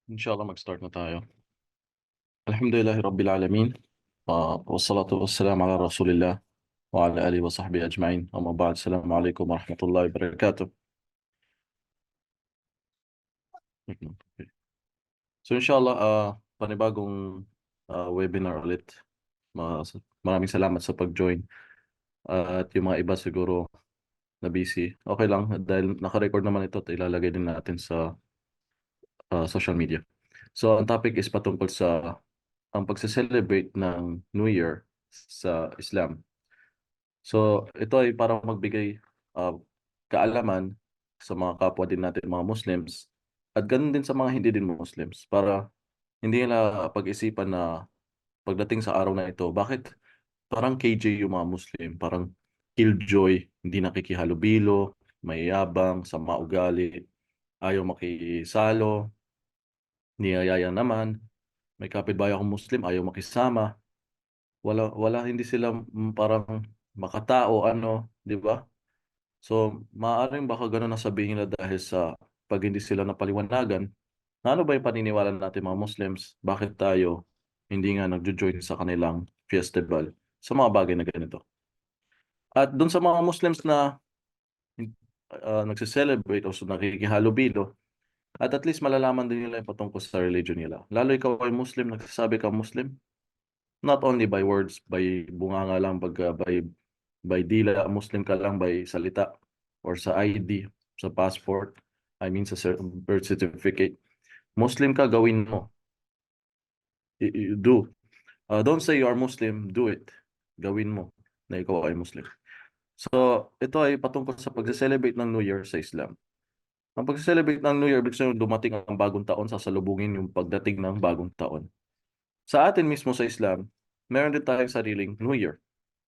Inshallah mag-start na tayo. Alhamdulillahi Rabbil Alamin. Wassalatu wassalamu ala Rasulillah wa ala alihi wa sahbihi ajma'in. Amma ba'd. Assalamu alaikum wa rahmatullahi wa barakatuh. So inshallah, panibagong webinar ulit. Maraming salamat sa pag-join. At yung mga iba siguro na busy. Okay lang dahil naka-record naman ito at ilalagay din natin sa social media. So ang topic is patungkol sa ang pagse-celebrate ng New Year sa Islam. So, ito ay para magbigay kaalaman sa mga kapwa din natin mga Muslims at ganun din sa mga hindi din Muslims para hindi nila pag-isipan na pagdating sa araw na ito, bakit parang KJ yung mga Muslim, parang killjoy, hindi nakikihalubilo, mayabang, sama ugali, ayaw makisalo, niyayaya naman, may kapitbahay akong Muslim, ayaw makisama, wala hindi sila parang makatao ano, di ba? So, maaaring baka gano'n ang sabihin nila dahil sa pag hindi sila napaliwanagan, na ano ba yung paniniwala natin mga Muslims? Bakit tayo hindi nga nagjo-join sa kanilang festival sa mga bagay na ganito? At doon sa mga Muslims na nagse-celebrate o so nakikihalubilo, at least malalaman din nila yung patungkol sa religion nila. Lalo ikaw ay Muslim, nagsasabi ka Muslim, not only by words, by bunganga lang, by dila, Muslim ka lang by salita or sa ID, sa passport, I mean sa birth certificate. Muslim ka, gawin mo. Do. Don't say you are Muslim, do it. Gawin mo na ikaw ay Muslim. So, ito ay patungkol sa pag-celebrate ng New Year sa Islam. Ang pag-celebrate ng New Year, ibig sabihin dumating ang bagong taon, sasalubungin yung pagdating ng bagong taon. Sa atin mismo sa Islam, meron din tayong sariling New Year.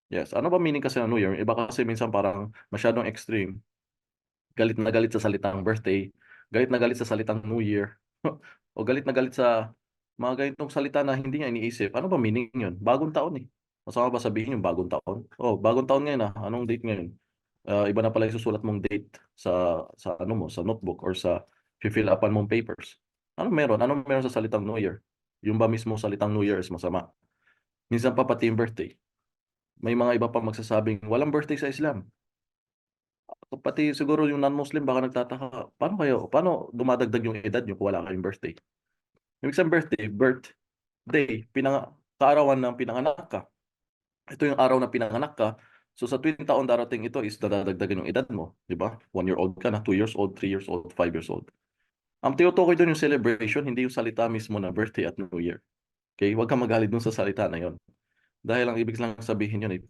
Yes. Ano ba meaning kasi ng New Year? Iba kasi minsan parang masyadong extreme. Galit na galit sa salitang birthday, galit na galit sa salitang New Year, o galit na galit sa mga ganitong salita na hindi niya iniisip. Ano ba meaning yun? Bagong taon eh. Masama ba sabihin yung bagong taon? Oh, bagong taon ngayon ah. Anong date ngayon? Iba na pala yung susulat mong date sa ano mo, sa notebook or sa fill upan mong papers. Ano meron? Ano meron sa salitang New Year? Yung ba mismo salitang New Year is masama? Minsan pa pati yung birthday. May mga iba pa magsasabing walang birthday sa Islam. Pati siguro yung non-Muslim baka nagtataka, paano dumadagdag yung edad nyo kung wala kayong birthday? Ibig sabihin birthday, kaarawan ng pinanganak ka. Ito yung araw na pinanganak ka. So sa tuwing taon darating ito is dadagdagan yung edad mo, di ba? 1 year old ka na, 2 years old, 3 years old, 5 years old. Ang tinutukoy doon yung celebration, hindi yung salita mismo na birthday at New Year. Okay? Huwag kang magalit dun sa salita na yon. Dahil ang ibig lang sabihin yun ay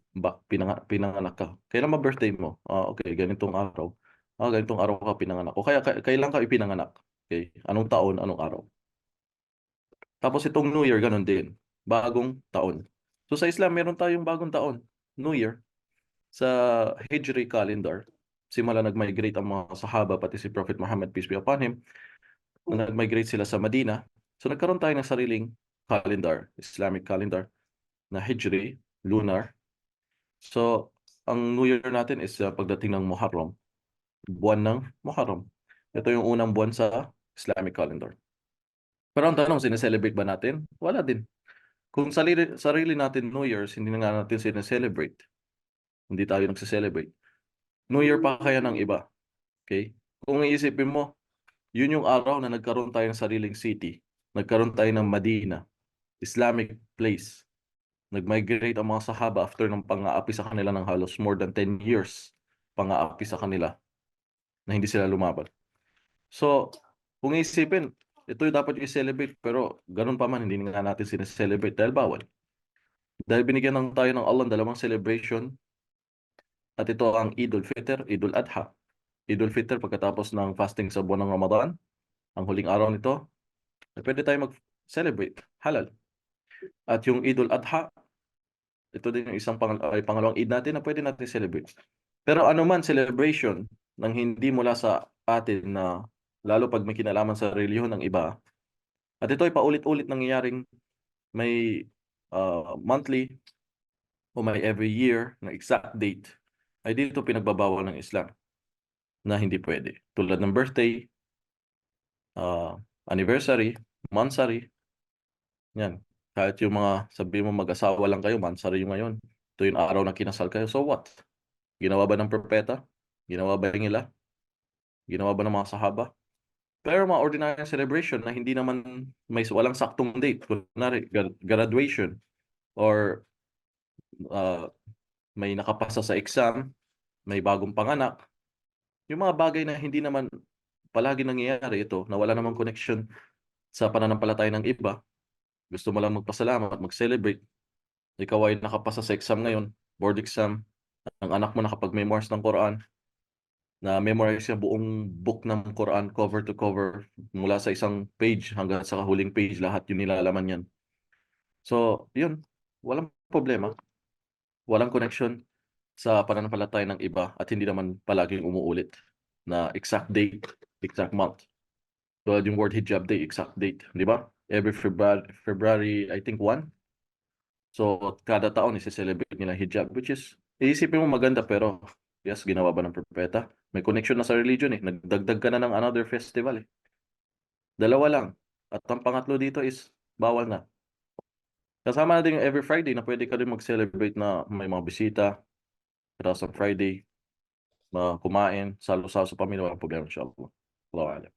pinanganak ka. Kailan ba birthday mo? Okay, ganitong araw. Ganitong araw ka pinanganak. O kailan ka ipinanganak? Okay, anong taon, anong araw? Tapos itong New Year, ganun din. Bagong taon. So sa Islam, meron tayong bagong taon. New Year. Sa Hijri calendar, simula nag-migrate ang mga sahaba, pati si Prophet Muhammad, peace be upon him, nag-migrate sila sa Madina. So nagkaroon tayo ng sariling calendar, Islamic calendar, na Hijri, lunar. So, ang New Year natin is pagdating ng Muharram, buwan ng Muharram. Ito yung unang buwan sa Islamic calendar. Pero ang tanong, sineselebrate ba natin? Wala din. Kung sarili natin New Year's, hindi na nga natin sineselebrate. Hindi tayo nagsiselebrate. New Year pa kaya ng iba. Okay? Kung iisipin mo, yun yung araw na nagkaroon tayo ng sariling city. Nagkaroon tayo ng Madina, Islamic place. Nag-migrate ang mga sahaba after ng pang-aapi sa kanila ng halos more than 10 years pang-aapi sa kanila na hindi sila lumaban. So, kung isipin, ito yung dapat i-celebrate pero ganun pa man, hindi nga natin sineselebrate dahil bawal. Dahil binigyan ng tayo ng Allah ng dalawang celebration at ito ang Idul Fitr, Idul Adha. Idul Fitr pagkatapos ng fasting sa buwan ng Ramadan, ang huling araw nito, pwede tayo mag-celebrate, halal. At yung Idul Adha, ito din yung pangalawang Eid natin na pwede natin celebrate. Pero ano man celebration nang hindi mula sa atin na lalo pag may kinalaman sa reliyon ng iba, at ito ay paulit-ulit nangyayaring may monthly o may every year na exact date, ay dito pinagbabawal ng Islam na hindi pwede. Tulad ng birthday, anniversary, Mansari, yan. Kahit yung mga sabi mo mag-asawa lang kayo, mansari yung ngayon. Ito yung araw na kinasal kayo. So what? Ginawa ba ng propeta? Ginawa ba yung ila? Ginawa ba ng mga sahaba? Pero mga ordinary celebration na hindi naman may walang saktong date. Kunwari, graduation or uh, may nakapasa sa exam, may bagong panganak. Yung mga bagay na hindi naman palagi nangyayari ito, na wala namang connection sa pananampalataya ng iba. Gusto mo lang magpasalamat, mag-celebrate. Ikaw ay nakapasa sa exam ngayon, board exam. Ang anak mo nakapag-memorize ng Quran, na memorize yung buong book ng Quran cover to cover mula sa isang page hanggang sa huling page, lahat yung nilalaman yan. So, yun, walang problema. Walang connection sa pananampalataya ng iba at hindi naman palaging umuulit na exact date, exact month. So, yung word hijab day, exact date, di ba? Every February, I think 1. So, kada taon isi-celebrate nila hijab, which is, iisipin mo maganda, pero yes, ginawa ba ng propeta? May connection na sa religion eh. Nagdagdag ka na ng another festival eh. Dalawa lang. At ang pangatlo dito is, bawal na. Kasama na din yung every Friday na pwede ka rin mag-celebrate na may mga bisita. Pero sa Friday, kumain, salo-salo sa pamilya, walang problema, inshallah. Allahu alam.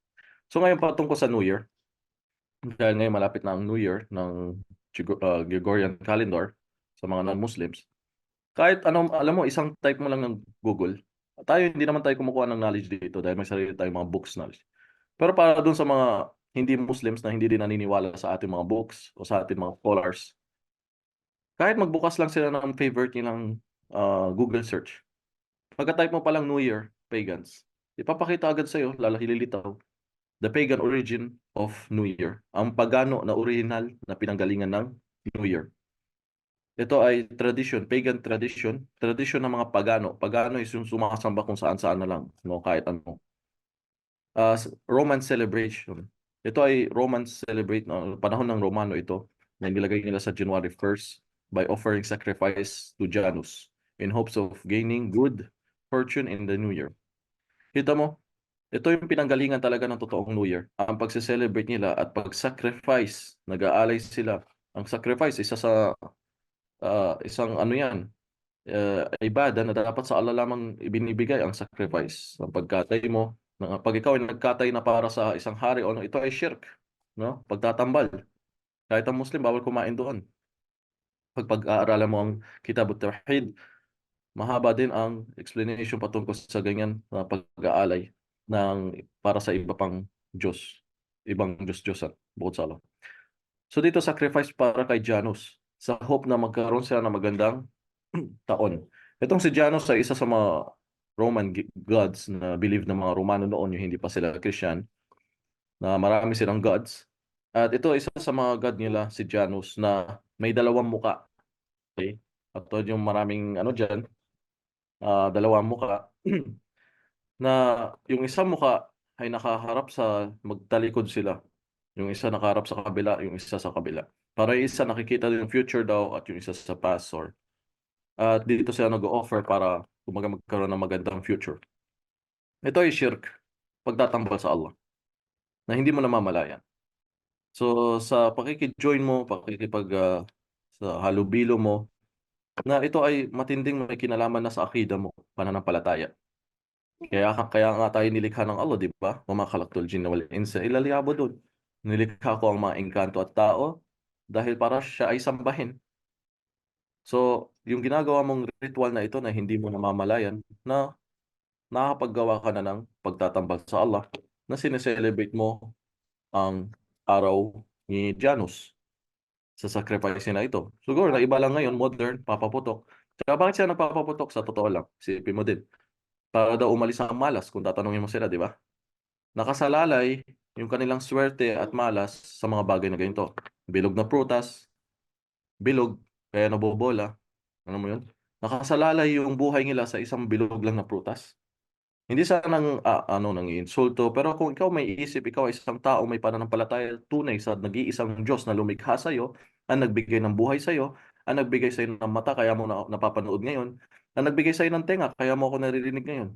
So ngayon patungkol sa New Year, dahil ngayon malapit na ang New Year ng Gregorian calendar sa mga non-Muslims. Kahit anong, alam mo, isang type mo lang ng Google. Tayo, hindi naman tayo kumukuha ng knowledge dito dahil may sarili tayong mga books knowledge. Pero para dun sa mga hindi Muslims na hindi din naniniwala sa ating mga books o sa ating mga scholars, kahit magbukas lang sila ng favorite nilang Google search, pagka-type mo palang New Year, pagans, ipapakita agad sa'yo, lalahililitaw, the pagan origin of New Year, ang pagano na original na pinanggalingan ng New Year. Ito ay tradition, pagan tradition, tradition ng mga pagano. Pagano is yung sumakasamba kung saan-saan na lang, no, kahit ano. Roman celebration. Ito ay Roman celebrate, panahon ng Romano ito, na nilagay nila sa January 1st by offering sacrifice to Janus in hopes of gaining good fortune in the new year. Kita mo, ito yung pinanggalingan talaga ng totoong New Year. Ang pagse-celebrate nila at pag-sacrifice, nag-aalay sila. Ang sacrifice, isang ano yan, ibada na dapat sa Allah lamang ibinibigay ang sacrifice. Ang pagkatay mo, pag ikaw ay nagkatay na para sa isang hari o ano, ito ay shirk, no? Pagtatambal. Kahit ang Muslim, bawal kumain doon. Pag-aaralan mo ang Kitab at-Tawhid, mahaba din ang explanation patungkol sa ganyan na pag-aalay para sa iba pang Diyos, ibang Diyos-Diyosan, bukod sa Allah. So dito, sacrifice para kay Janus sa hope na magkaroon sila ng magandang taon. Itong si Janus ay isa sa mga Roman gods na believe ng mga Romano noon, yung hindi pa sila Christian, na marami silang gods. At ito isa sa mga god nila, si Janus, na may dalawang muka. Okay? At yung maraming ano dyan, dalawang muka, na yung isang muka ay nakaharap magtalikod sila. Yung isa nakaharap sa kabila, yung isa sa kabila. Para yung isa nakikita din yung future daw at yung isa sa past. At dito sila nag-offer para magkaroon ng magandang future. Ito ay shirk, pagtatambal sa Allah, na hindi mo namamalayan. So sa pakikjoin mo, sa halubilo mo, na ito ay matinding may kinalaman na sa akida mo, pananampalataya. Kaya nga tayo nilikha ng Allah, di ba? Wa ma khalaqtul jinna wal insa illa liya'budun. Nilikha ko ang mga engkanto at tao dahil para siya ay sambahin. So, yung ginagawa mong ritual na ito na hindi mo namamalayan, na nakakapaggawa ka na ng pagtatambal sa Allah, na sineselebrate mo ang araw ni Janus sa sacrifice na ito. Siguro na iba lang ngayon, modern, papaputok. Tsaka bakit siya nagpapaputok? Sa totoo lang, isipin mo din. Para daw umalis ang malas, kung tatanungin mo sila, di ba? Nakasalalay yung kanilang swerte at malas sa mga bagay na ganito. Bilog na prutas, bilog, kaya nabobola. Ano mo yun? Nakasalalay yung buhay nila sa isang bilog lang na prutas. Hindi sa nang insulto, pero kung ikaw may isip, ikaw ay isang tao may pananampalataya tunay sa nag-iisang Diyos na lumikha sa iyo, ang nagbigay ng buhay sa iyo, ang nagbigay sa iyo ng mata kaya mo napapanood ngayon, ang nagbigay sa iyo ng tenga kaya mo ako naririnig ngayon,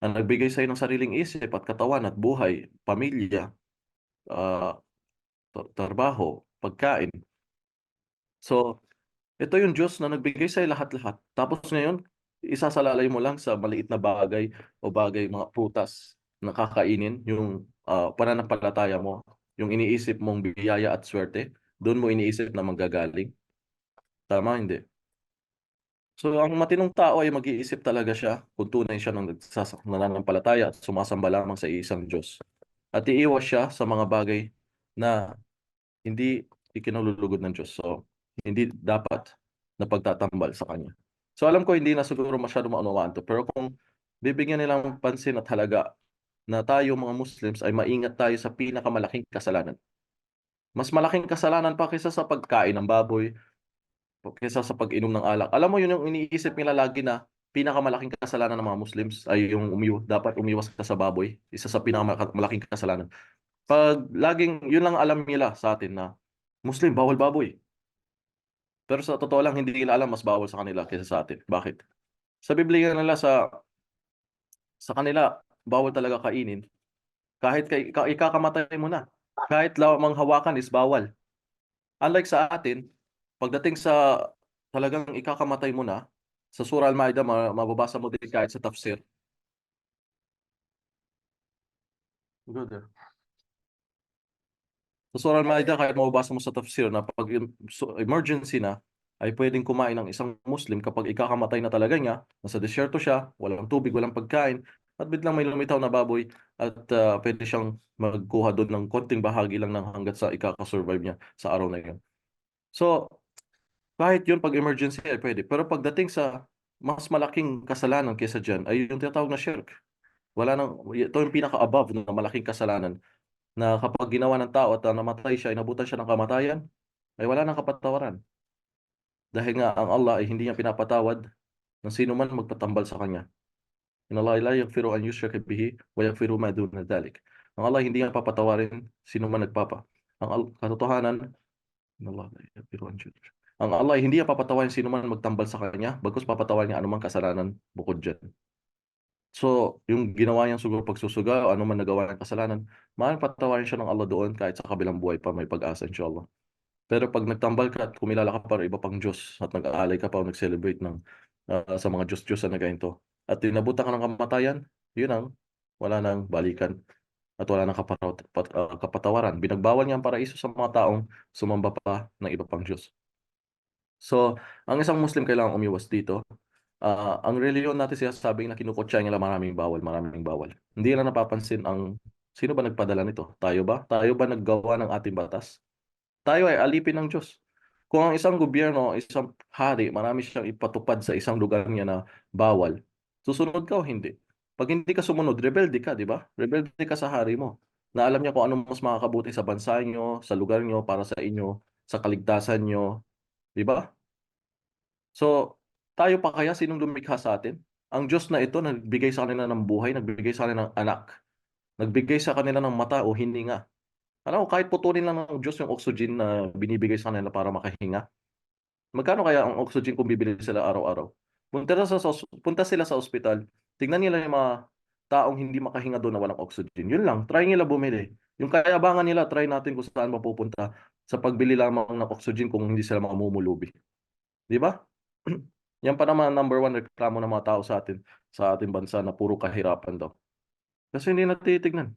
ang nagbigay sa iyo ng sariling isip at katawan at buhay, pamilya, ah, trabaho, pagkain. So, ito yung Diyos na nagbigay sa'yo lahat-lahat. Tapos ngayon, isasalalay mo lang sa maliit na bagay o bagay, mga prutas na kakainin, yung pananampalataya mo, yung iniisip mong biyaya at swerte, doon mo iniisip na manggagaling. Tama, hindi? So, ang matinong tao ay mag-iisip talaga siya kung tunay siya ng nananampalataya at sumasamba lamang sa isang Diyos. At iiwas siya sa mga bagay na hindi ikinalulugod ng Diyos. So, hindi dapat na pagtatambal sa Kanya. So, alam ko hindi na siguro masyado maunawaan to. Pero kung bibigyan nilang pansin at halaga na tayo mga Muslims ay maingat tayo sa pinakamalaking kasalanan. Mas malaking kasalanan pa kaysa sa pagkain ng baboy, kaysa sa pag-inom ng alak. Alam mo, yun yung iniisip nila lagi na pinakamalaking kasalanan ng mga Muslims ay yung dapat umiwas ka sa baboy. Isa sa pinakamalaking kasalanan. Pag laging, yun lang alam nila sa atin na Muslim, bawal baboy. Pero sa totoo lang, hindi nila alam mas bawal sa kanila kaysa sa atin. Bakit? Sa Biblia nila, sa kanila, bawal talaga kainin. Kahit ikakamatay mo na. Kahit lamang hawakan is bawal. Unlike sa atin, pagdating sa talagang ikakamatay mo na, sa Surah Al-Ma'idah, mababasa mo din kahit sa tafsir. Good. Sa Surah Al-Ma'idah, kahit mababasa mo sa tafsir na pag emergency na, ay pwedeng kumain ng isang Muslim kapag ikakamatay na talaga niya, nasa desierto siya, walang tubig, walang pagkain, at biglang may lumitaw na baboy at pwede siyang magkuha doon ng konting bahagi lang ng hanggat sa ikakasurvive niya sa araw na yun. So, kahit yun pag emergency ay pwede. Pero pagdating sa mas malaking kasalanan kaysa dyan ay yung tinatawag na shirk. Ito yung pinaka-above na malaking kasalanan na kapag ginawa ng tao at namatay siya, inabutan siya ng kamatayan, ay wala nang kapatawaran. Dahil nga ang Allah ay hindi niya pinapatawad ng sino man magpatambal sa kanya. In Allah la yaghfiru an yushraka bihi wa yaghfiru ma duna dhalik. Ang Allah hindi niya papatawarin sino man nagpapa. Katotohanan, in Allah la yaghfiru an yushraka. Ang Allah ay hindi niya papatawarin sino man magtambal sa kanya, bagkus papatawarin niya anumang kasalanan bukod dyan. So, yung ginawa niyang siguro pagsusuga o ano man nagawa ng kasalanan, maaaring patawarin siya ng Allah doon kahit sa kabilang buhay pa may pag-asa, inshallah. Pero pag nagtambal ka at kumilala ka para iba pang Diyos at nag-aalay ka pa o nag-celebrate sa mga Diyos-Diyos na ganito at tinabutan ka ng kamatayan, yun ang wala nang balikan at wala nang kapatawaran. Binagbawal niya ang paraiso sa mga taong sumamba pa ng iba pang Diyos. So, ang isang Muslim kailangang umiwas dito. Ang reliyon natin sinasabing na kinukutya nila maraming bawal, maraming bawal. Hindi nila napapansin sino ba nagpadala nito? Tayo ba? Tayo ba naggawa ng ating batas? Tayo ay alipin ng Diyos. Kung ang isang gobyerno, isang hari, marami siyang ipatupad sa isang lugar niya na bawal, susunod ka o hindi? Pag hindi ka sumunod, rebelde ka, di ba? Rebelde ka sa hari mo. Na alam niya kung ano mas makakabuti sa bansa niyo, sa lugar niyo, para sa inyo, sa kaligtasan niyo, di ba? So, tayo pa kaya sinong lumikha sa atin? Ang Diyos na ito, nagbigay sa kanila ng buhay, nagbigay sa kanila ng anak, nagbigay sa kanila ng mata o hininga. Alam mo, kahit putulin lang ng Diyos yung oxygen na binibigay sa kanila para makahinga, magkano kaya ang oxygen kung bibili sila araw-araw? Punta sila sa ospital, tignan nila yung mga taong hindi makahinga doon na walang oxygen. Yun lang, try nila bumili. Yung kayabangan nila, try natin kung saan mapupunta sa pagbili lamang ng oxygen kung hindi sila mamumulubi. Di ba? Yan pa naman number one reklamo ng mga tao sa ating bansa na puro kahirapan daw. Kasi hindi natitignan.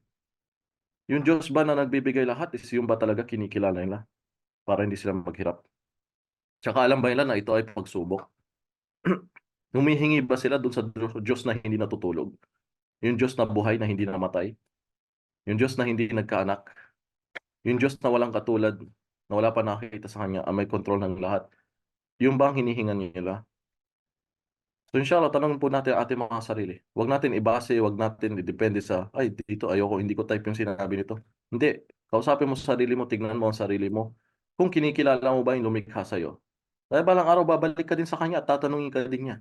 Yung Diyos ba na nagbibigay lahat is yung ba talaga kinikilala nila para hindi sila maghirap? Tsaka alam ba nila na ito ay pagsubok? Humihingi ba sila dun sa Diyos na hindi natutulog? Yung Diyos na buhay na hindi namatay? Yung Diyos na hindi nagkaanak? Yung Diyos na walang katulad, na wala pa nakikita sa Kanya, ang may kontrol ng lahat? Yung ba ang hinihingan nila? So inshallah, tanongin po natin ang ating mga sarili. Huwag natin ibase, huwag natin idepende sa, ay, dito ayoko, hindi ko type yung sinabi nito. Hindi. Kausapin mo sa sarili mo, tignan mo ang sarili mo. Kung kinikilala mo ba yung lumikha sa'yo. Dahil balang araw, babalik ka din sa kanya at tatanungin ka din niya.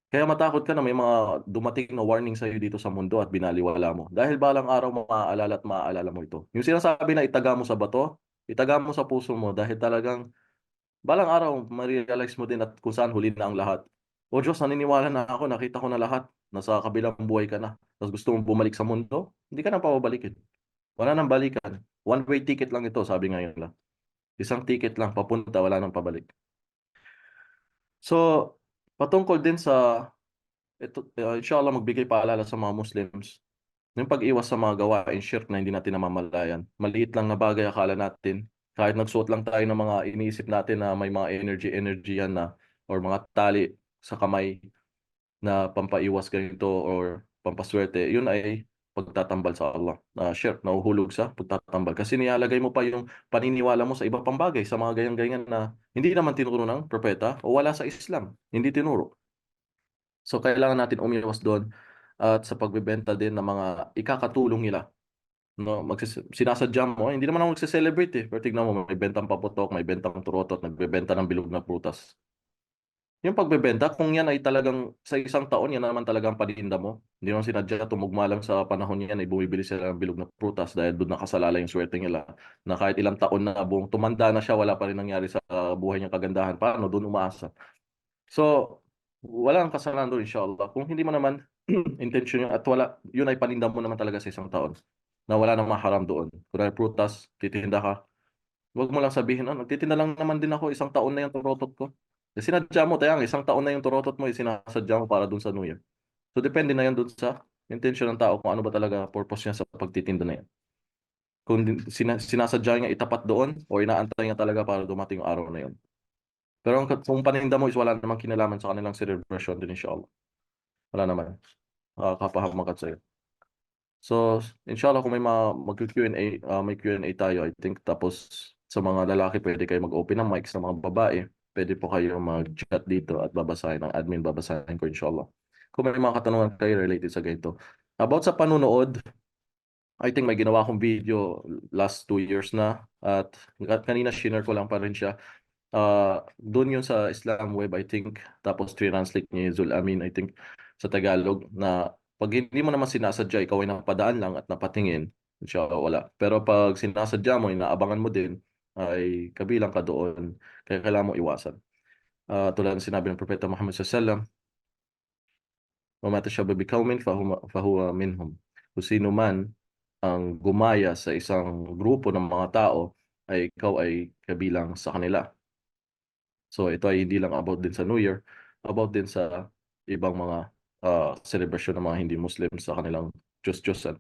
Kaya matakot ka na may mga dumating na warning sa'yo dito sa mundo at binaliwala mo. Dahil balang araw, maaalala at maaalala mo ito. Yung sinasabi na itaga mo sa bato, itaga mo sa puso mo dahil talagang balang araw, ma-realize mo din at kung saan huli na ang lahat. O Diyos, naniniwala na ako, nakita ko na lahat. Nasa kabilang buhay ka na. Tapos gusto mong bumalik sa mundo, hindi ka na pababalikin. Wala nang balikan. one-way ticket lang ito, sabi ngayon lang. Isang ticket lang, papunta, wala nang pabalik. So, patungkol din sa, ito, inshallah magbigay paalala sa mga Muslims. Yung pag-iwas sa mga gawain shirk na hindi natin namamalayan. Maliit lang na bagay akala natin. Kahit nagsuot lang tayo ng mga iniisip natin na may mga energy yan na or mga tali sa kamay na pampaiwas ganito or pampaswerte, yun ay pagtatambal sa Allah. Shirk, nahuhulog sa pagtatambal. Kasi nilalagay mo pa yung paniniwala mo sa iba pang bagay, sa mga ganyan-ganyan na hindi naman tinuro ng propeta o wala sa Islam. Hindi tinuro. So kailangan natin umiwas doon at sa pagbebenta din ng mga ikakatulong nila. No, sinasadya mo, hindi naman ako magse-celebrate eh. Pero tignan mo, may bentang paputok, may bentang turotot, nagbebenta ng bilog na prutas. Yung pagbebenta, kung yan ay talagang sa isang taon, yan naman talagang paninda mo. Hindi naman sinadya, tumugma lang sa panahon yan, ay bumibili sila ng bilog na prutas dahil doon nakasalala yung swerte nila. Na kahit ilang taon na buong tumanda na siya, wala pa rin nangyari sa buhay niyang kagandahan. Paano? Doon umaasa. So, wala kang kasalanan doon, inshallah. Kung hindi mo naman intention yun at wala, yun ay paninda mo naman talaga sa isang taon na wala namang haram doon. Kung prutas, titinda ka, huwag mo lang sabihin, nagtitinda lang naman din ako, isang taon na yung turotot ko. Kasi sinadya mo, tayang isang taon na yung turotot mo, sinasadya mo para doon sa New Year. So, depende na yan doon sa intention ng tao kung ano ba talaga purpose niya sa pagtitinda na yan. Kung sinasadya niya itapat doon o inaantay niya talaga para dumating yung araw na yun. Pero kung paninda mo is wala namang kinalaman sa kanilang celebration din, inshallah. Wala naman. Nakakapahamakat sa'yo. So, inshallah kung may mag-Q&A, may Q&A tayo, I think. Tapos, sa mga lalaki, pwede kayo mag-open ng mic. Sa mga babae, pwede po kayo mag-chat dito at babasahin ng admin, babasahin ko, inshallah. Kung may mga katanungan kayo related sa ganito. About sa panunood, I think may ginawa akong video last 2 years na. At kanina, share ko lang pa rin siya. Doon yun sa Islam Web, I think. Tapos, translate niya yung Zul Amin, I think, sa Tagalog na pag hindi mo naman sinasadya, ikaw ay napadaan lang at napatingin, insya wala. Pero pag sinasadya mo, inaabangan mo din, ay kabilang ka doon. Kaya kailangan mo iwasan. Tulad ng sinabi ng Propeta Muhammad SAW, وَمَا تَشَبَّهَ بِقَوْمٍ فَهُوَ مِنْهُمْ. Kung sino man ang gumaya sa isang grupo ng mga tao, ay ikaw ay kabilang sa kanila. So ito ay hindi lang about din sa New Year, about din sa ibang mga celebration ng mga hindi Muslim sa kanilang Diyos-Diyosan.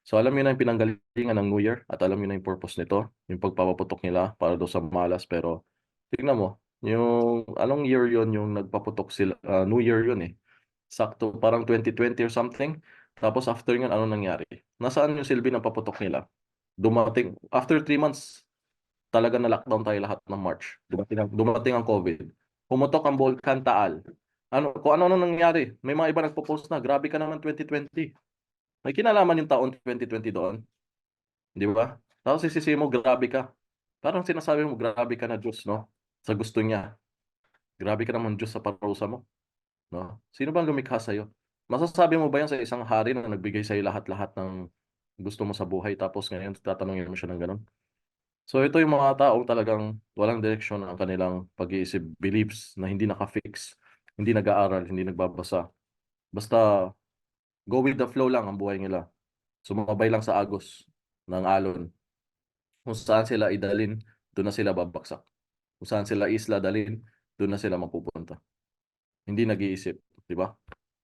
So alam niyo na yung pinanggalingan ng New Year at alam niyo na yung purpose nito, yung pagpapaputok nila para daw sa malas. Pero tingnan mo, yung anong year yon yung nagpaputok sila, New Year yun eh. Sakto parang 2020 or something. Tapos after yun, ano nangyari? Nasaan yung silbi ng paputok nila? Dumating, after 3 months, talaga na lockdown tayo lahat ng March. Dumating ang COVID. Pumutok ang Volcan Taal. Kung ano nangyari? May mga iba nagpo-post na, grabe ka naman 2020. May kinalaman yung taon 2020 doon. Di ba? Tapos sisisi mo, grabe ka. Parang sinasabi mo, grabe ka na Diyos, no? Sa gusto niya. Grabe ka naman Diyos sa parusa mo. No? Sino bang lumikha sa'yo? Masasabi mo ba yan sa isang hari na nagbigay sa'yo lahat-lahat ng gusto mo sa buhay tapos ngayon tatanungin mo siya ng ganun? So ito yung mga taong talagang walang direksyon ang kanilang pag-iisip, beliefs na hindi nakafix, hindi nag-aaral, hindi nagbabasa. Basta go with the flow lang ang buhay nila. Sumabay lang sa agos ng alon. Kung saan sila idalin, doon na sila babaksak. Kung saan sila isla dalin, doon na sila mapupunta. Hindi nag-iisip, di ba?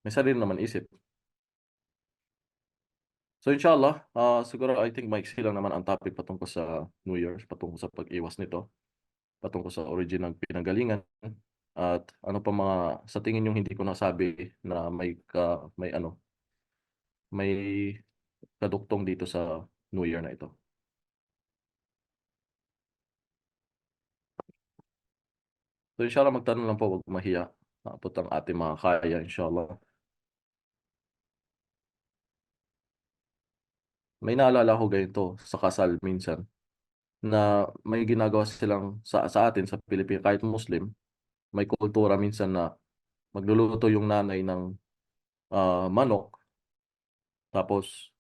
May sarili naman isip. So inshallah, siguro I think maiksi lang naman ang topic patungkol sa New Year's, patungkol sa pag-iwas nito, patungkol sa origin ng pinanggalingan, at ano pa mga sa tingin yung hindi ko nasabi na may kaduktong dito sa New Year na ito. So inshallah magtanong lang po, wag mahiya. Tapos ang ating mga kaya, inshallah. May naalala ko ganito sa kasal minsan na may ginagawa silang sa atin sa Pilipinas, kahit Muslim, may kultura minsan na magluluto yung nanay ng manok, tapos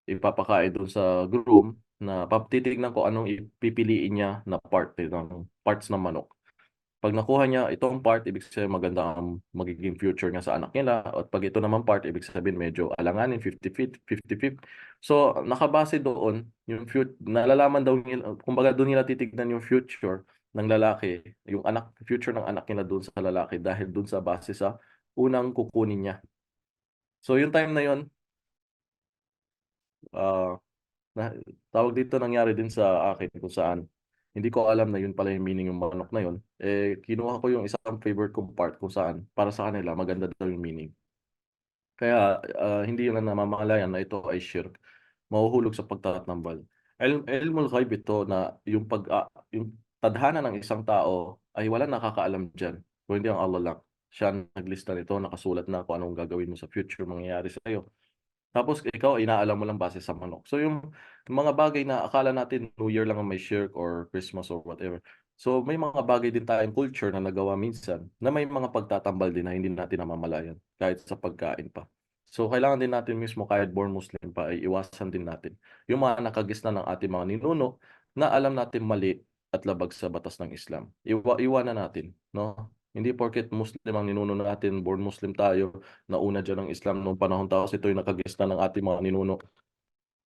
ipapakain doon sa groom na titignan ko anong ipipiliin niya na parts ng manok. Pag nakuha niya itong part, ibig sabihin maganda ang magiging future niya sa anak nila. At pag ito naman part, ibig sabihin medyo alanganin, 50-50. So, nakabase doon, yung nalalaman daw nila, kumbaga doon nila titignan yung future ng lalaki, yung future ng anak nila doon sa lalaki dahil doon sa base sa unang kukunin niya. So, yung time na yun, ah, na, tawag dito nangyari din sa akin kung saan hindi ko alam na yun pala yung meaning yung manok na yun. Kinuha ko yung isang favorite kong part kung saan para sa kanila maganda daw yung meaning. Kaya hindi nila namamalayan na ito ay shirk. Mahuhulog sa pagtatatambal. Ilmul ghaib ito na yung tadhana ng isang tao ay wala nakakaalam diyan. Kung hindi ang Allah lang. Siya ang naglista nito, nakasulat na kung anong gagawin mo sa future mangyayari sa iyo. Tapos ikaw, inaalam mo lang base sa manok. So yung mga bagay na akala natin New Year lang ang may shirk or Christmas or whatever. So may mga bagay din tayong culture na nagawa minsan na may mga pagtatambal din na hindi natin namamalayan kahit sa pagkain pa. So kailangan din natin mismo kahit born Muslim pa ay iwasan din natin yung mga nakagisna ng ating mga ninuno na alam natin mali at labag sa batas ng Islam. Iwanan natin, no? Hindi porket Muslim ang ninuno natin, born Muslim tayo, nauna dyan ng Islam noong panahon tapos ito'y nakagista ng ating mga ninuno.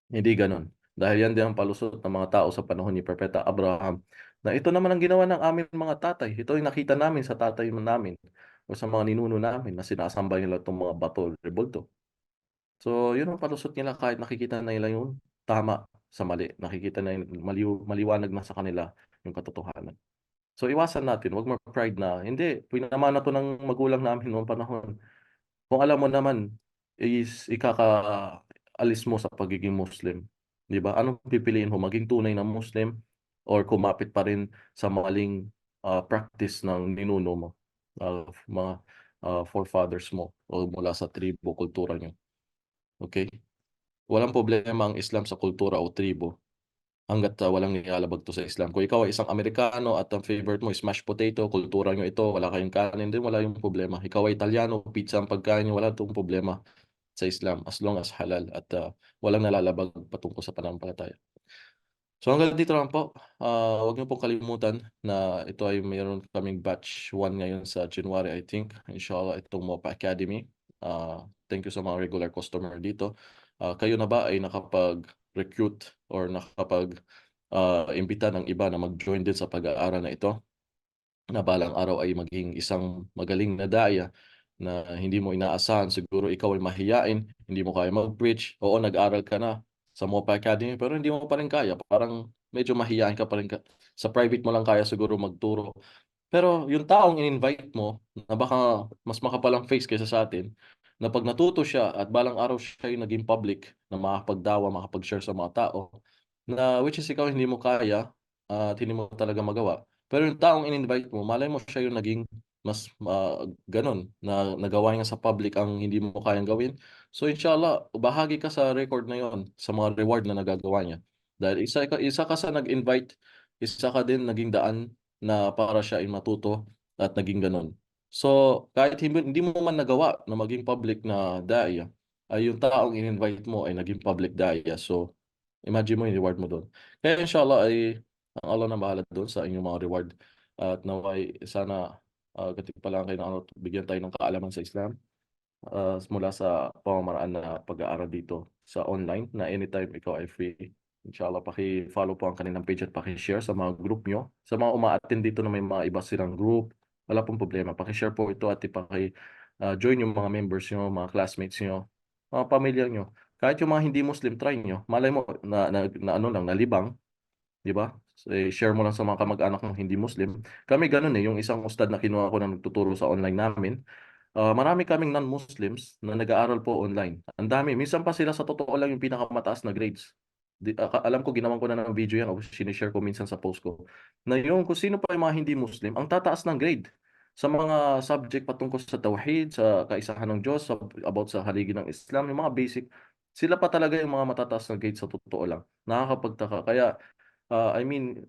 Hindi ganon. Dahil yan din ang palusot ng mga tao sa panahon ni Propeta Abraham. Na ito naman ang ginawa ng aming mga tatay. Ito yung nakita namin sa tatay namin o sa mga ninuno namin na sinasamba nila itong mga bato, rebulto. So, yun ang palusot nila kahit nakikita na nila yung tama sa mali. Nakikita na maliwanag na sa kanila yung katotohanan. So, iwasan natin. Huwag ma-pride na, hindi, pinamana to ng magulang namin noong panahon. Kung alam mo naman is ikakaalis mo sa pagiging Muslim, 'di ba? Anong pipiliin mo, maging tunay na Muslim or kumapit pa rin sa maling practice ng ninuno mo, mga forefathers mo o mula sa tribo, kultura niyo. Okay? Walang problema ang Islam sa kultura o tribo hangga't walang nilalabag to sa Islam. Kung ikaw ay isang Amerikano at ang favorite mo is mashed potato, kultura nyo ito, wala kayong kanin din, wala yung problema. Ikaw ay Italiano, pizza ang pagkain nyo, wala itong problema sa Islam as long as halal at walang nalalabag patungkol sa pananampalataya. So hanggang dito lang po. Huwag niyo pong kalimutan na ito ay mayroon kaming batch 1 ngayon sa January, I think. Inshallah, itong MOPA Academy. Thank you sa mga regular customer dito. Kayo na ba ay nakapag-recruit or nakapag-imbita ng iba na mag-join din sa pag-aaral na ito? Na balang araw ay maging isang magaling na daya na hindi mo inaasahan. Siguro ikaw ay mahiyain, hindi mo kaya mag-preach. Oo, nag-aral ka na sa MOPA Academy, pero hindi mo pa rin kaya. Parang medyo mahiyain ka pa rin. Sa private mo lang kaya siguro magturo. Pero yung taong in-invite mo, na baka mas makapalang face kaysa sa atin, na pag natuto siya at balang araw siya yung naging public, na makapagdawa, makapag-share sa mga tao, na which is ikaw hindi mo kaya at hindi mo talaga magawa. Pero yung taong in-invite mo, malay mo siya yung naging mas ganun, na nagawa niya sa public ang hindi mo kayang gawin. So inshallah, bahagi ka sa record na yon, sa mga reward na nagagawa niya. Dahil isa ka sa nag-invite, isa ka din naging daan na para siya ay matuto at naging ganun. So, kahit hindi mo man nagawa na maging public na daya, ay yung taong in-invite mo ay naging public daya. So, imagine mo yung reward mo doon. Kaya inshallah ay ang Allah na bahala doon sa inyong mga reward. At naway sana katipalan kayo na bigyan tayo ng kaalaman sa Islam mula sa pamamaraan na pag-aaral dito sa online na anytime ikaw ay free. Inshallah, paki-follow po ang kanilang page at paki-share sa mga group nyo. Sa mga uma-attend dito na may mga iba silang group, wala pong problema. Paki-share po ito at ipaki-join yung mga members nyo, mga classmates nyo, mga pamilya nyo. Kahit yung mga hindi Muslim, try nyo. Malay mo na ano lang, nalibang, di ba? Share mo lang sa mga kamag-anak ng hindi Muslim. Kami ganun yung isang ustad na kinuha ko na nagtuturo sa online namin. Marami kaming non-Muslims na nag-aaral po online. Ang dami. Minsan pa sila sa totoo lang yung pinakamataas na grades. Alam ko, ginawan ko na ng video yan o sinishare ko minsan sa post ko. Na yung kung sino pa yung mga hindi Muslim, ang tataas ng grade sa mga subject patungkol sa tawhid, sa kaisahan ng Diyos, about sa haligi ng Islam, yung mga basic, sila pa talaga yung mga matataas na grade sa totoo lang. Nakakapagtaka. Kaya I mean,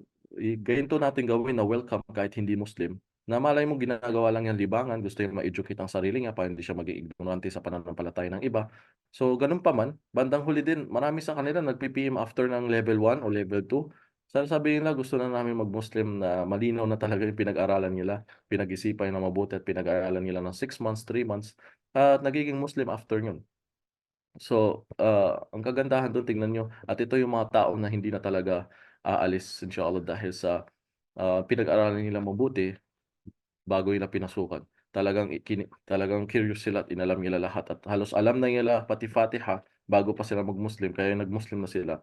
ganito natin gawin na welcome kahit hindi Muslim. Na malay mo ginagawa lang yan libangan, gusto yung ma-educate ang sarili niya para hindi siya maging ignorante sa pananampalataya ng iba. So, ganun pa man, bandang huli din, marami sa kanila nag-PPM after ng level 1 o level 2. Sasabihin nila gusto na namin mag-Muslim na malinaw na talaga yung pinag-aralan nila, pinag-isipan na mabuti at pinag-aralan nila ng 6 months, 3 months at nagiging Muslim after yun. So, ang kagandahan dun tingnan niyo at ito yung mga tao na hindi na talaga aalis inshallah dahil sa, pinag-aralan nilang mabuti bago nila pinasukan. Talagang curious sila at inalam nila lahat at halos alam na nila pati Fatiha bago pa sila mag-Muslim kaya nag-Muslim na sila.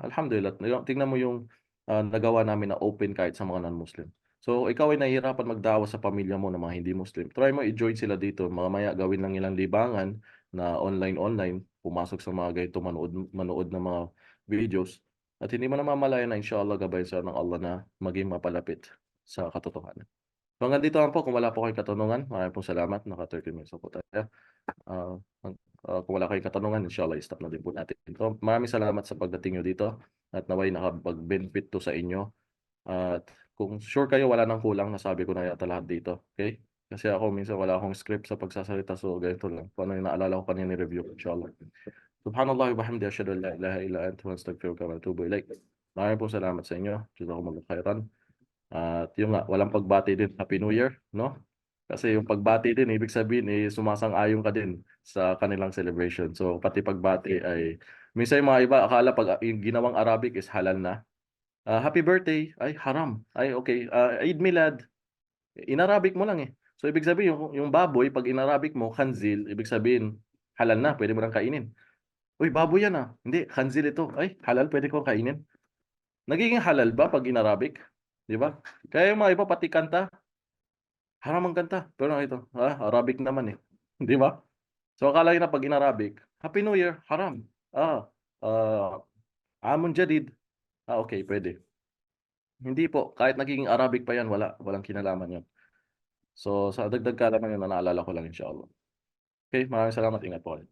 Alhamdulillah tingnan mo yung, nagawa namin na open kahit sa mga non-Muslim. So, ikaw ay nahihirapan magdawa sa pamilya mo ng mga hindi Muslim, try mo i-join sila dito mamaya gawin lang nilang libangan na online, pumasok sa mga ganito, manood ng mga videos at hindi mo namamalayan na inshallah gabayan sila ng Allah na maging mapalapit sa katotohanan. So hanggang dito lang po kung wala po kayong katanungan, maraming pong salamat naka 30 minutes na po tayo. Ah, kung wala kayong katanungan inshallah i-stop na din po natin. So maraming salamat sa pagdating niyo dito at nawa'y nakapag-benefit 'to sa inyo at kung sure kayo wala ng kulang nasabi ko na yata lahat dito, okey? Kasi ako minsan wala akong script sa pagsasalita so ganito lang kung ano yung naalala ko kanina ni-review ko inshallah. Subhanallah wa bihamdihi asyhadu an la ilaha illa anta wa astaghfiruka wa atubu ilaik. Maraming pong salamat sa inyo. Jazakumullahu khairan. At yun nga, walang pagbati din, Happy New Year, no? Kasi yung pagbati din, ibig sabihin, sumasang-ayon ka din sa kanilang celebration. So, pati pagbati ay, minsan yung mga iba, akala pag yung ginawang Arabic is halal na. Happy birthday, ay haram. Ay, okay. Eid Milad, in-Arabic mo lang eh. So, ibig sabihin, yung baboy, pag in-Arabic mo, khanzil, ibig sabihin, halal na, pwede mo nang kainin. Uy, baboy yan ah. Hindi, khanzil ito. Ay, halal, pwede ko kainin. Nagiging halal ba pag in-Arabic? Di ba? Kaya yung mga iba pati kanta, haram ang kanta. Pero ito, Arabic naman eh. Di ba? So akala nyo na pag in-Arabic, Happy New Year, haram. Ah, Amun Jadid. Okay, pwede. Hindi po, kahit nagiging Arabic pa yan, walang kinalaman yan. So sa dagdag kaalaman yun, na naalala ko lang inshallah. Okay, maraming salamat. Ingat po kayo.